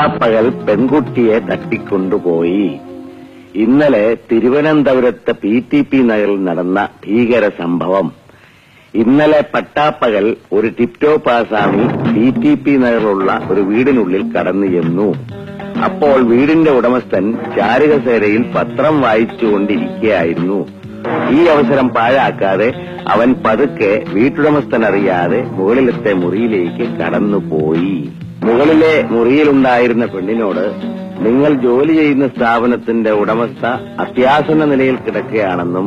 പട്ടാപ്പകൽ പെൺകുട്ടിയെ തട്ടിക്കൊണ്ടുപോയി. ഇന്നലെ തിരുവനന്തപുരത്ത് PTP നഗറിൽ നടന്ന ഭീകര സംഭവം. ഇന്നലെ പട്ടാപ്പകൽ ഒരു ടിപ്ടോപ്പ് ആസാമി PTP നഗറിലുള്ള ഒരു വീടിനുള്ളിൽ കടന്നു ചെന്നു. അപ്പോൾ വീടിന്റെ ഉടമസ്ഥൻ ചാരുകസേരയിൽ പത്രം വായിച്ചുകൊണ്ടിരിക്കുകയായിരുന്നു. ഈ അവസരം പാഴാക്കാതെ അവൻ പതുക്കെ വീട്ടുടമസ്ഥൻ അറിയാതെ മുകളിലത്തെ മുറിയിലേക്ക് കടന്നുപോയി. മുകളിലെ മുറിയിലുണ്ടായിരുന്ന പെണ്ണിനോട്, നിങ്ങൾ ജോലി ചെയ്യുന്ന സ്ഥാപനത്തിന്റെ ഉടമസ്ഥ അത്യാസന്ന നിലയിൽ കിടക്കുകയാണെന്നും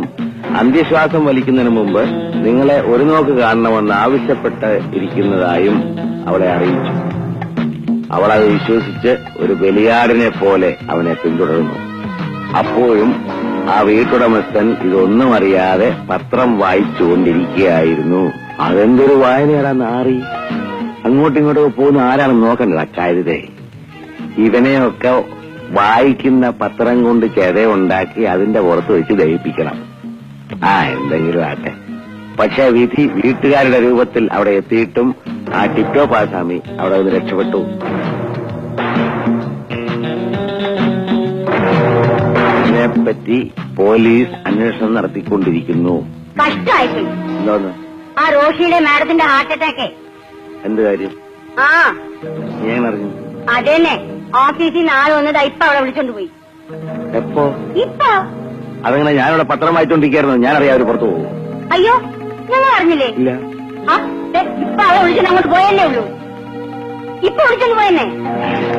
അന്ത്യശ്വാസം വലിക്കുന്നതിന് മുമ്പ് നിങ്ങളെ ഒരു നോക്ക് കാണണമെന്ന് ആവശ്യപ്പെട്ട് ഇരിക്കുന്നതായും അവളെ അറിയിച്ചു. അവളത് വിശ്വസിച്ച് ഒരു ബലിയാടിനെ പോലെ അവനെ പിന്തുടർന്നു. അപ്പോഴും ആ വീട്ടുടമസ്ഥൻ ഇതൊന്നും അറിയാതെ പത്രം വായിച്ചുകൊണ്ടിരിക്കുകയായിരുന്നു. അതെന്തൊരു വായനയാടാ നാറി. അങ്ങോട്ടും ഇങ്ങോട്ടും പോകുന്ന ആരാണെന്ന് നോക്കണ്ട കാര്യതേ. ഇവനെയൊക്കെ വായിക്കുന്ന പത്രം കൊണ്ട് ചെതയുണ്ടാക്കി അതിന്റെ പുറത്ത് വെച്ച് ദഹിപ്പിക്കണം. എന്തെങ്കിലും ആട്ടെ. പക്ഷെ വിധി വീട്ടുകാരുടെ രൂപത്തിൽ അവിടെ എത്തിയിട്ടും ആ ടിപ്ടോപ്പ് ആസാമി അവിടെ നിന്ന് രക്ഷപ്പെട്ടു. ഇതിനെപ്പറ്റി പോലീസ് അന്വേഷണം നടത്തിക്കൊണ്ടിരിക്കുന്നു. എന്തോന്ന്? ആ റോഷിയുടെ മാഡത്തിന്റെ ഹാർട്ട് അറ്റാക്ക്. എന്ത് കാര്യം? ഞാൻ അറിഞ്ഞു. അതന്നെ, ഓഫീസിൽ നിന്ന് ആൾ വന്നത് ഇപ്പൊ അവിടെ വിളിച്ചോണ്ട് പോയി. എപ്പോ? ഇപ്പൊ. അതങ്ങനെ ഞാനിവിടെ പത്രം വായിച്ചോണ്ടിരിക്കുന്നു. ഞാനറിയാം അവര് പുറത്തു പോകും. അയ്യോ, ഞങ്ങൾ അറിഞ്ഞില്ലേ? ഇല്ല. ഇപ്പൊ അവളെ വിളിച്ചോണ്ട് അങ്ങോട്ട് പോയല്ലേ ഉള്ളൂ. ഇപ്പൊ വിളിച്ചോണ്ട് പോയെന്നെ.